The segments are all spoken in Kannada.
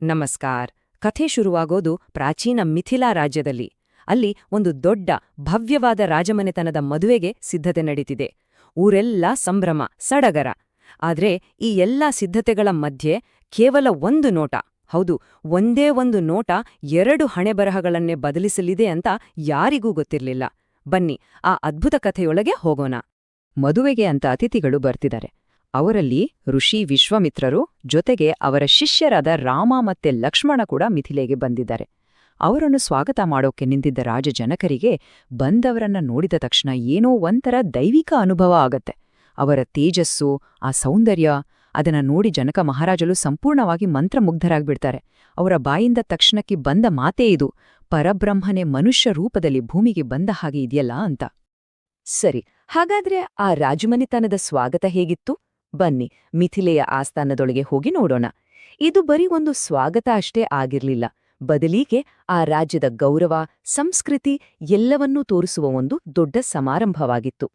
ನಮಸ್ಕಾರ. ಕಥೆ ಶುರುವಾಗೋದು ಪ್ರಾಚೀನ ಮಿಥಿಲಾ ರಾಜ್ಯದಲ್ಲಿ. ಅಲ್ಲಿ ಒಂದು ದೊಡ್ಡ ಭವ್ಯವಾದ ರಾಜಮನೆತನದ ಮದುವೆಗೆ ಸಿದ್ಧತೆ ನಡೀತಿದೆ. ಊರೆಲ್ಲ ಸಂಭ್ರಮ, ಸಡಗರ. ಆದ್ರೆ ಈ ಎಲ್ಲಾ ಸಿದ್ಧತೆಗಳ ಮಧ್ಯೆ ಕೇವಲ ಒಂದು ನೋಟ, ಹೌದು, ಒಂದೇ ಒಂದು ನೋಟ 2 ಹಣೆಬರಹಗಳನ್ನೇ ಬದಲಿಸಲಿದೆ ಅಂತ ಯಾರಿಗೂ ಗೊತ್ತಿರ್ಲಿಲ್ಲ. ಬನ್ನಿ, ಆ ಅದ್ಭುತ ಕಥೆಯೊಳಗೆ ಹೋಗೋಣ. ಮದುವೆಗೆ ಅಂತ ಅತಿಥಿಗಳು ಬರ್ತಿದ್ದಾರೆ. ಅವರಲ್ಲಿ ಋಷಿ ವಿಶ್ವಾಮಿತ್ರರು, ಜೊತೆಗೆ ಅವರ ಶಿಷ್ಯರಾದ ರಾಮ ಮತ್ತೆ ಲಕ್ಷ್ಮಣ ಕೂಡ ಮಿಥಿಲೆಗೆ ಬಂದಿದ್ದಾರೆ. ಅವರನ್ನು ಸ್ವಾಗತ ಮಾಡೋಕೆ ನಿಂತಿದ್ದ ರಾಜ ಜನಕರಿಗೆ ಬಂದವರನ್ನ ನೋಡಿದ ತಕ್ಷಣ ಏನೋ ಒಂಥರ ದೈವಿಕ ಅನುಭವ ಆಗತ್ತೆ. ಅವರ ತೇಜಸ್ಸು, ಆ ಸೌಂದರ್ಯ, ಅದನ್ನ ನೋಡಿ ಜನಕ ಮಹಾರಾಜರು ಸಂಪೂರ್ಣವಾಗಿ ಮಂತ್ರಮುಗ್ಧರಾಗ್ಬಿಡ್ತಾರೆ. ಅವರ ಬಾಯಿಂದ ತಕ್ಷಣಕ್ಕೆ ಬಂದ ಮಾತೇ ಇದು: ಪರಬ್ರಹ್ಮನೇ ಮನುಷ್ಯ ರೂಪದಲ್ಲಿ ಭೂಮಿಗೆ ಬಂದ ಹಾಗೆ ಇದೆಯಲ್ಲ ಅಂತ. ಸರಿ, ಹಾಗಾದ್ರೆ ಆ ರಾಜಮನೆತನದ ಸ್ವಾಗತ ಹೇಗಿತ್ತು? ಬನ್ನಿ, ಮಿಥಿಲೆಯ ಆಸ್ಥಾನದೊಳಗೆ ಹೋಗಿ ನೋಡೋಣ. ಇದು ಬರೀ ಒಂದು ಸ್ವಾಗತ ಅಷ್ಟೇ ಆಗಿರ್ಲಿಲ್ಲ, ಬದಲಿಗೆ ಆ ರಾಜ್ಯದ ಗೌರವ, ಸಂಸ್ಕೃತಿ ಎಲ್ಲವನ್ನೂ ತೋರಿಸುವ ಒಂದು ದೊಡ್ಡ ಸಮಾರಂಭವಾಗಿತ್ತು.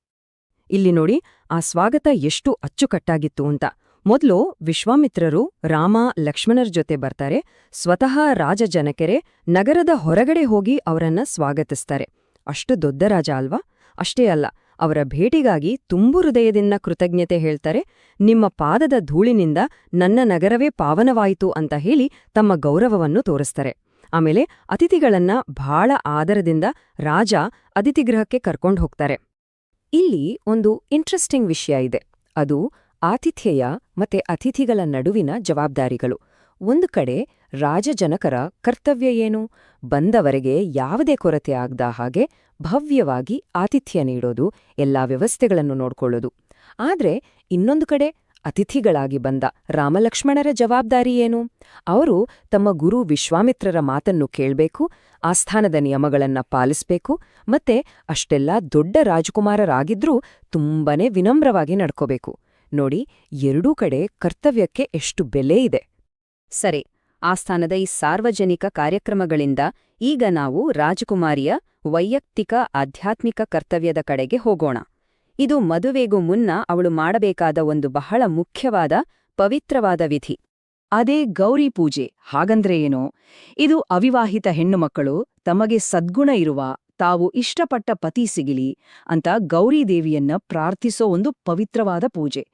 ಇಲ್ಲಿ ನೋಡಿ, ಆ ಸ್ವಾಗತ ಎಷ್ಟು ಅಚ್ಚುಕಟ್ಟಾಗಿತ್ತು ಅಂತ. ಮೊದಲು ವಿಶ್ವಾಮಿತ್ರರು ರಾಮ ಲಕ್ಷ್ಮಣರ ಜೊತೆ ಬರ್ತಾರೆ. ಸ್ವತಃ ರಾಜ ಜನಕರೇ ನಗರದ ಹೊರಗಡೆ ಹೋಗಿ ಅವರನ್ನ ಸ್ವಾಗತಿಸ್ತಾರೆ. ಅಷ್ಟು ದೊಡ್ಡ ರಾಜ ಅಲ್ವಾ? ಅಷ್ಟೇ ಅಲ್ಲ, ಅವರ ಭೇಟಿಗಾಗಿ ತುಂಬು ಹೃದಯದಿಂದ ಕೃತಜ್ಞತೆ ಹೇಳ್ತಾರೆ. ನಿಮ್ಮ ಪಾದದ ಧೂಳಿನಿಂದ ನನ್ನ ನಗರವೇ ಪಾವನವಾಯಿತು ಅಂತ ಹೇಳಿ ತಮ್ಮ ಗೌರವವನ್ನು ತೋರಿಸ್ತಾರೆ. ಆಮೇಲೆ ಅತಿಥಿಗಳನ್ನ ಬಹಳ ಆದರದಿಂದ ರಾಜ ಅತಿಥಿಗೃಹಕ್ಕೆ ಕರ್ಕೊಂಡು ಹೋಗ್ತಾರೆ. ಇಲ್ಲಿ ಒಂದು ಇಂಟ್ರೆಸ್ಟಿಂಗ್ ವಿಷಯ ಇದೆ. ಅದು ಆತಿಥ್ಯಯ ಮತ್ತೆ ಅತಿಥಿಗಳ ನಡುವಿನ ಜವಾಬ್ದಾರಿಗಳು. ಒಂದು ಕಡೆ ರಾಜ ಜನಕರ ಕರ್ತವ್ಯ ಏನು? ಬಂದವರೆಗೆ ಯಾವುದೇ ಕೊರತೆ ಆಗದ ಹಾಗೆ ಭವ್ಯವಾಗಿ ಆತಿಥ್ಯ ನೀಡೋದು, ಎಲ್ಲಾ ವ್ಯವಸ್ಥೆಗಳನ್ನು ನೋಡ್ಕೊಳ್ಳೋದು. ಆದ್ರೆ ಇನ್ನೊಂದು ಕಡೆ ಅತಿಥಿಗಳಾಗಿ ಬಂದ ರಾಮಲಕ್ಷ್ಮಣರ ಜವಾಬ್ದಾರಿ ಏನು? ಅವರು ತಮ್ಮ ಗುರು ವಿಶ್ವಾಮಿತ್ರರ ಮಾತನ್ನು ಕೇಳ್ಬೇಕು, ಆಸ್ಥಾನದ ನಿಯಮಗಳನ್ನ ಪಾಲಿಸ್ಬೇಕು, ಮತ್ತೆ ಅಷ್ಟೆಲ್ಲ ದೊಡ್ಡ ರಾಜಕುಮಾರರಾಗಿದ್ರೂ ತುಂಬಾನೇ ವಿನಮ್ರವಾಗಿ ನಡ್ಕೋಬೇಕು. ನೋಡಿ, ಎರಡೂ ಕಡೆ ಕರ್ತವ್ಯಕ್ಕೆ ಎಷ್ಟು ಬೆಲೆ ಇದೆ. ಸರಿ, ಆಸ್ಥಾನದ ಈ ಸಾರ್ವಜನಿಕ ಕಾರ್ಯಕ್ರಮಗಳಿಂದ ಈಗ ನಾವು ರಾಜಕುಮಾರಿಯ ವೈಯಕ್ತಿಕ ಆಧ್ಯಾತ್ಮಿಕ ಕರ್ತವ್ಯದ ಕಡೆಗೆ ಹೋಗೋಣ. ಇದು ಮದುವೆಗೂ ಮುನ್ನ ಅವಳು ಮಾಡಬೇಕಾದ ಒಂದು ಬಹಳ ಮುಖ್ಯವಾದ, ಪವಿತ್ರವಾದ ವಿಧಿ. ಅದೇ ಗೌರಿ ಪೂಜೆ. ಹಾಗಂದ್ರೆ ಏನೋ? ಇದು ಅವಿವಾಹಿತ ಹೆಣ್ಣುಮಕ್ಕಳು ತಮಗೆ ಸದ್ಗುಣ ಇರುವ, ತಾವು ಇಷ್ಟಪಟ್ಟ ಪತಿ ಸಿಗಲಿ ಅಂತ ಗೌರಿದೇವಿಯನ್ನ ಪ್ರಾರ್ಥಿಸೋ ಒಂದು ಪವಿತ್ರವಾದ ಪೂಜೆ.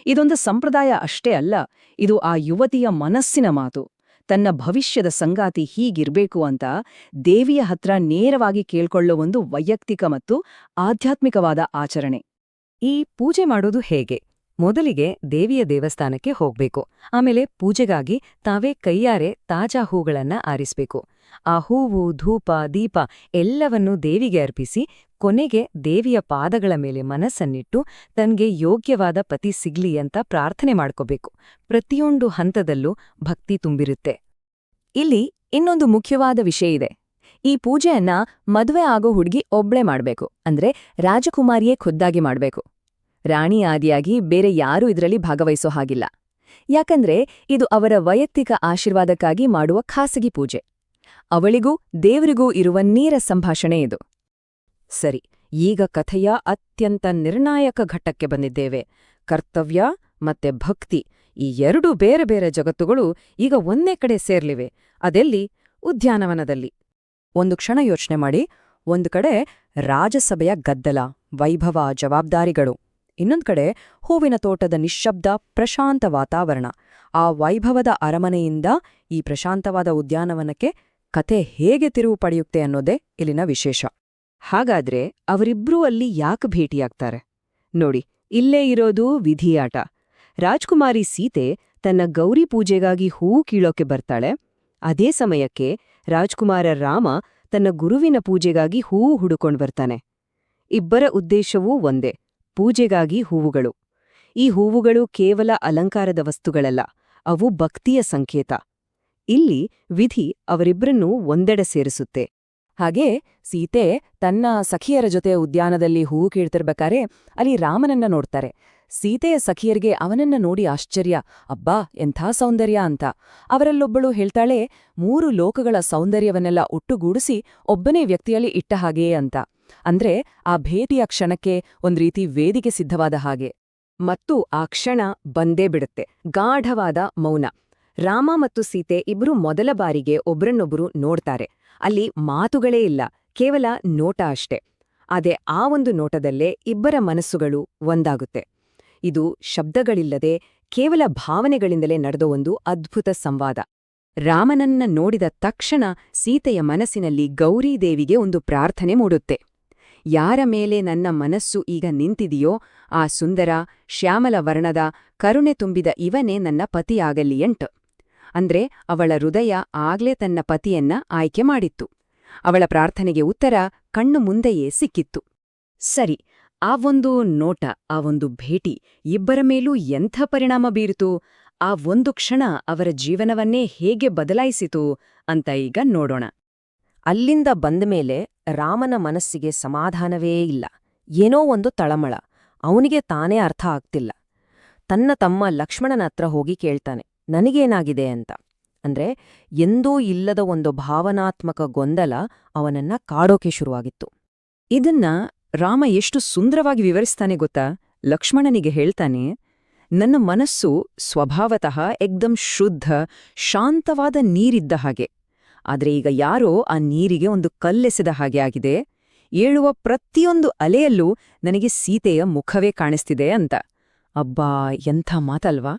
ಇದೊಂದು ಸಂಪ್ರದಾಯ ಅಷ್ಟೇ ಅಲ್ಲ, ಇದು ಆ ಯುವತಿಯ ಮನಸ್ಸಿನ ಮಾತು. ತನ್ನ ಭವಿಷ್ಯದ ಸಂಗಾತಿ ಹೀಗಿರ್ಬೇಕು ಅಂತ ದೇವಿಯ ಹತ್ರ ನೇರವಾಗಿ ಕೇಳ್ಕೊಳ್ಳೋ ಒಂದು ವೈಯಕ್ತಿಕ ಮತ್ತು ಆಧ್ಯಾತ್ಮಿಕವಾದ ಆಚರಣೆ. ಈ ಪೂಜೆ ಮಾಡೋದು ಹೇಗೆ? ಮೊದಲಿಗೆ ದೇವಿಯ ದೇವಸ್ಥಾನಕ್ಕೆ ಹೋಗ್ಬೇಕು. ಆಮೇಲೆ ಪೂಜೆಗಾಗಿ ತಾವೇ ಕೈಯಾರೆ ತಾಜಾ ಹೂಗಳನ್ನ ಆರಿಸ್ಬೇಕು. ಆ ಹೂವು, ಧೂಪ, ದೀಪ ಎಲ್ಲವನ್ನೂ ದೇವಿಗೆ ಅರ್ಪಿಸಿ ಕೊನೆಗೆ ದೇವಿಯ ಪಾದಗಳ ಮೇಲೆ ಮನಸ್ಸನ್ನಿಟ್ಟು ತನ್ಗೆ ಯೋಗ್ಯವಾದ ಪತಿ ಸಿಗ್ಲಿ ಅಂತ ಪ್ರಾರ್ಥನೆ ಮಾಡ್ಕೋಬೇಕು. ಪ್ರತಿಯೊಂದು ಹಂತದಲ್ಲೂ ಭಕ್ತಿ ತುಂಬಿರುತ್ತೆ. ಇಲ್ಲಿ ಇನ್ನೊಂದು ಮುಖ್ಯವಾದ ವಿಷಯ ಇದೆ. ಈ ಪೂಜೆಯನ್ನ ಮದುವೆ ಆಗೋ ಹುಡುಗಿ ಒಬ್ಳೇ ಮಾಡ್ಬೇಕು, ಅಂದ್ರೆ ರಾಜಕುಮಾರಿಯೇ ಖುದ್ದಾಗಿ ಮಾಡ್ಬೇಕು. ರಾಣಿ ಆದಿಯಾಗಿ ಬೇರೆ ಯಾರೂ ಇದರಲ್ಲಿ ಭಾಗವಹಿಸೋ ಹಾಗಿಲ್ಲ. ಯಾಕಂದ್ರೆ ಇದು ಅವರ ವೈಯಕ್ತಿಕ ಆಶೀರ್ವಾದಕ್ಕಾಗಿ ಮಾಡುವ ಖಾಸಗಿ ಪೂಜೆ. ಅವಳಿಗೂ ದೇವರಿಗೂ ಇರುವ ನೇರ ಸಂಭಾಷಣೆ ಇದು. ಸರಿ, ಈಗ ಕಥೆಯ ಅತ್ಯಂತ ನಿರ್ಣಾಯಕ ಘಟ್ಟಕ್ಕೆ ಬಂದಿದ್ದೇವೆ. ಕರ್ತವ್ಯ ಮತ್ತೆ ಭಕ್ತಿ, ಈ 2 ಬೇರೆ ಬೇರೆ ಜಗತ್ತುಗಳು ಈಗ ಒಂದೇ ಕಡೆ ಸೇರ್ಲಿವೆ. ಅದೆಲ್ಲಿ? ಉದ್ಯಾನವನದಲ್ಲಿ. ಒಂದು ಕ್ಷಣ ಯೋಚನೆ ಮಾಡಿ. ಒಂದು ಕಡೆ ರಾಜಸಭೆಯ ಗದ್ದಲ, ವೈಭವ, ಜವಾಬ್ದಾರಿಗಳು. ಇನ್ನೊಂದು ಕಡೆ ಹೂವಿನ ತೋಟದ ನಿಶ್ಶಬ್ದ, ಪ್ರಶಾಂತ ವಾತಾವರಣ. ಆ ವೈಭವದ ಅರಮನೆಯಿಂದ ಈ ಪ್ರಶಾಂತವಾದ ಉದ್ಯಾನವನಕ್ಕೆ ಕತೆ ಹೇಗೆ ತಿರುವು ಪಡೆಯುತ್ತೆ ಅನ್ನೋದೇ ಇಲ್ಲಿನ ವಿಶೇಷ. ಹಾಗಾದ್ರೆ ಅವರಿಬ್ರೂ ಅಲ್ಲಿ ಯಾಕೆ ಭೇಟಿಯಾಗ್ತಾರೆ? ನೋಡಿ, ಇಲ್ಲೇ ಇರೋದು ವಿಧಿಯಾಟ. ರಾಜ್ಕುಮಾರಿ ಸೀತೆ ತನ್ನ ಗೌರಿ ಪೂಜೆಗಾಗಿ ಹೂವು ಕೀಳೋಕೆ ಬರ್ತಾಳೆ. ಅದೇ ಸಮಯಕ್ಕೆ ರಾಜ್ಕುಮಾರ ರಾಮ ತನ್ನ ಗುರುವಿನ ಪೂಜೆಗಾಗಿ ಹೂವು ಹುಡುಕೊಂಡ್ ಬರ್ತಾನೆ. ಇಬ್ಬರ ಉದ್ದೇಶವೂ ಒಂದೇ: ಪೂಜೆಗಾಗಿ ಹೂವುಗಳು. ಈ ಹೂವುಗಳು ಕೇವಲ ಅಲಂಕಾರದ ವಸ್ತುಗಳಲ್ಲ, ಅವು ಭಕ್ತಿಯ ಸಂಕೇತ. ಇಲ್ಲಿ ವಿಧಿ ಅವರಿಬ್ಬರನ್ನೂ ಒಂದೆಡೆ ಸೇರಿಸುತ್ತೆ. ಹಾಗೇ ಸೀತೆ ತನ್ನ ಸಖಿಯರ ಜೊತೆ ಉದ್ಯಾನದಲ್ಲಿ ಹೂವು ಕೀಳ್ತಿರ್ಬೇಕಾರೆ ಅಲ್ಲಿ ರಾಮನನ್ನ ನೋಡ್ತಾರೆ. ಸೀತೆಯ ಸಖಿಯರಿಗೆ ಅವನನ್ನ ನೋಡಿ ಆಶ್ಚರ್ಯ. ಅಬ್ಬಾ, ಎಂಥ ಸೌಂದರ್ಯ ಅಂತ. ಅವರಲ್ಲೊಬ್ಬಳು ಹೇಳ್ತಾಳೆ, 3 ಲೋಕಗಳ ಸೌಂದರ್ಯವನ್ನೆಲ್ಲ ಒಟ್ಟುಗೂಡಿಸಿ ಒಬ್ಬನೇ ವ್ಯಕ್ತಿಯಲ್ಲಿ ಇಟ್ಟ ಹಾಗೆಯೇ ಅಂತ. ಅಂದ್ರೆ ಆ ಭೇಟಿಯ ಕ್ಷಣಕ್ಕೆ ಒಂದ್ರೀತಿ ವೇದಿಕೆ ಸಿದ್ಧವಾದ ಹಾಗೆ. ಮತ್ತು ಆ ಕ್ಷಣ ಬಂದೇ ಬಿಡುತ್ತೆ. ಗಾಢವಾದ ಮೌನ. ರಾಮ ಮತ್ತು ಸೀತೆ ಇಬ್ರು ಮೊದಲ ಬಾರಿಗೆ ಒಬ್ರನ್ನೊಬ್ರು ನೋಡ್ತಾರೆ. ಅಲ್ಲಿ ಮಾತುಗಳೇ ಇಲ್ಲ, ಕೇವಲ ನೋಟ ಅಷ್ಟೆ. ಆದ್ರೆ ಆ ಒಂದು ನೋಟದಲ್ಲೇ ಇಬ್ಬರ ಮನಸ್ಸುಗಳು ಒಂದಾಗುತ್ತೆ. ಇದು ಶಬ್ದಗಳಿಲ್ಲದೆ ಕೇವಲ ಭಾವನೆಗಳಿಂದಲೇ ನಡೆದ ಒಂದು ಅದ್ಭುತ ಸಂವಾದ. ರಾಮನನ್ನ ನೋಡಿದ ತಕ್ಷಣ ಸೀತೆಯ ಮನಸ್ಸಿನಲ್ಲಿ ಗೌರೀದೇವಿಗೆ ಒಂದು ಪ್ರಾರ್ಥನೆ ಮೂಡುತ್ತೆ. ಯಾರ ಮೇಲೆ ನನ್ನ ಮನಸ್ಸು ಈಗ ನಿಂತಿದೆಯೋ ಆ ಸುಂದರ ಶ್ಯಾಮಲ ವರ್ಣದ ಕರುಣೆ ತುಂಬಿದ ಇವನೇ ನನ್ನ ಪತಿಯಾಗಲಿಯಂಟ್. ಅಂದ್ರೆ ಅವಳ ಹೃದಯ ಆಗ್ಲೇ ತನ್ನ ಪತಿಯನ್ನ ಆಯ್ಕೆ ಮಾಡಿತ್ತು. ಅವಳ ಪ್ರಾರ್ಥನೆಗೆ ಉತ್ತರ ಕಣ್ಣು ಮುಂದೆಯೇ ಸಿಕ್ಕಿತ್ತು. ಸರಿ, ಆ ಒಂದು ನೋಟ, ಆ ಒಂದು ಭೇಟಿ ಇಬ್ಬರ ಮೇಲೂ ಎಂಥ ಪರಿಣಾಮ ಬೀರಿತು, ಆ ಒಂದು ಕ್ಷಣ ಅವರ ಜೀವನವನ್ನೇ ಹೇಗೆ ಬದಲಾಯಿಸಿತು ಅಂತ ಈಗ ನೋಡೋಣ. ಅಲ್ಲಿಂದ ಬಂದಮೇಲೆ ರಾಮನ ಮನಸ್ಸಿಗೆ ಸಮಾಧಾನವೇ ಇಲ್ಲ. ಏನೋ ಒಂದು ತಳಮಳ, ಅವನಿಗೆ ತಾನೇ ಅರ್ಥ ಆಗ್ತಿಲ್ಲ. ತನ್ನ ತಮ್ಮ ಲಕ್ಷ್ಮಣನ ಹತ್ರ ಹೋಗಿ ಕೇಳ್ತಾನೆ, ನನಗೇನಾಗಿದೆ ಅಂತ. ಅಂದ್ರೆ ಎಂದೂ ಇಲ್ಲದ ಒಂದು ಭಾವನಾತ್ಮಕ ಗೊಂದಲ ಅವನನ್ನ ಕಾಡೋಕೆ ಶುರುವಾಗಿತ್ತು. ಇದನ್ನ ರಾಮ ಎಷ್ಟು ಸುಂದರವಾಗಿ ವಿವರಿಸ್ತಾನೆ ಗೊತ್ತಾ? ಲಕ್ಷ್ಮಣನಿಗೆ ಹೇಳ್ತಾನೆ, ನನ್ನ ಮನಸ್ಸು ಸ್ವಭಾವತಃ ಎಕ್ದಂ ಶುದ್ಧ, ಶಾಂತವಾದ ನೀರಿದ್ದ ಹಾಗೆ. ಆದ್ರೆ ಈಗ ಯಾರೋ ಆ ನೀರಿಗೆ ಒಂದು ಕಲ್ಲೆಸೆದ ಹಾಗೆ ಆಗಿದೆ. ಏಳುವ ಪ್ರತಿಯೊಂದು ಅಲೆಯಲ್ಲೂ ನನಗೆ ಸೀತೆಯ ಮುಖವೇ ಕಾಣಿಸ್ತಿದೆ ಅಂತ. ಅಬ್ಬಾ, ಎಂಥ ಮಾತಲ್ವಾ?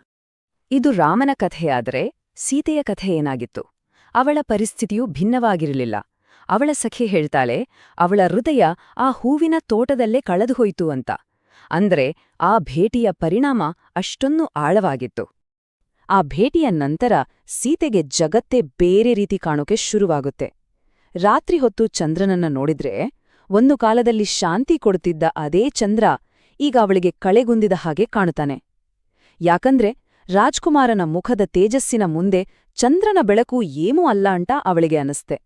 ಇದು ರಾಮನ ಕಥೆಯಾದರೆ ಸೀತೆಯ ಕಥೆ ಏನಾಗಿತ್ತು? ಅವಳ ಪರಿಸ್ಥಿತಿಯು ಭಿನ್ನವಾಗಿರಲಿಲ್ಲ. ಅವಳ ಸಖಿ ಹೇಳ್ತಾಳೆ, ಅವಳ ಹೃದಯ ಆ ಹೂವಿನ ತೋಟದಲ್ಲೇ ಕಳೆದುಹೋಯಿತು ಅಂತ. ಅಂದ್ರೆ ಆ ಭೇಟಿಯ ಪರಿಣಾಮ ಅಷ್ಟೊಂದು ಆಳವಾಗಿತ್ತು. ಆ ಭೇಟಿಯ ನಂತರ ಸೀತೆಗೆ ಜಗತ್ತೇ ಬೇರೆ ರೀತಿ ಕಾಣೋಕೆ ಶುರುವಾಗುತ್ತೆ. ರಾತ್ರಿ ಹೊತ್ತು ಚಂದ್ರನನ್ನ ನೋಡಿದ್ರೆ ಒಂದು ಕಾಲದಲ್ಲಿ ಶಾಂತಿ ಕೊಡುತ್ತಿದ್ದ ಅದೇ ಚಂದ್ರ ಈಗ ಅವಳಿಗೆ ಕಳೆಗುಂದಿದ ಹಾಗೆ ಕಾಣುತ್ತಾನೆ. ಯಾಕಂದ್ರೆ ರಾಜ್ಕುಮಾರನ ಮುಖದ ತೇಜಸ್ಸಿನ ಮುಂದೆ ಚಂದ್ರನ ಬೆಳಕು ಏನೂ ಅಲ್ಲ ಅಂತ ಅವಳಿಗೆ ಅನಿಸ್ತೆ.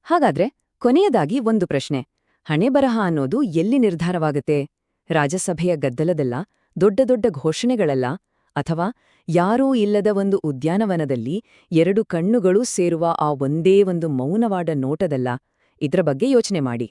ಹಾಗಾದ್ರೆ ಕೊನೆಯದಾಗಿ ಒಂದು ಪ್ರಶ್ನೆ, ಹಣೆಬರಹ ಅನ್ನೋದು ಎಲ್ಲಿ ನಿರ್ಧಾರವಾಗುತ್ತೆ? ರಾಜಸಭೆಯ ಗದ್ದಲದಲ್ಲ, ದೊಡ್ಡ ದೊಡ್ಡ ಘೋಷಣೆಗಳಲ್ಲ, ಅಥವಾ ಯಾರೂ ಇಲ್ಲದ ಒಂದು ಉದ್ಯಾನವನದಲ್ಲಿ ಎರಡು ಕಣ್ಣುಗಳೂ ಸೇರುವ ಆ ಒಂದೇ ಒಂದು ಮೌನವಾದ ನೋಟದಲ್ಲ? ಇದ್ರ ಬಗ್ಗೆ ಯೋಚನೆ ಮಾಡಿ.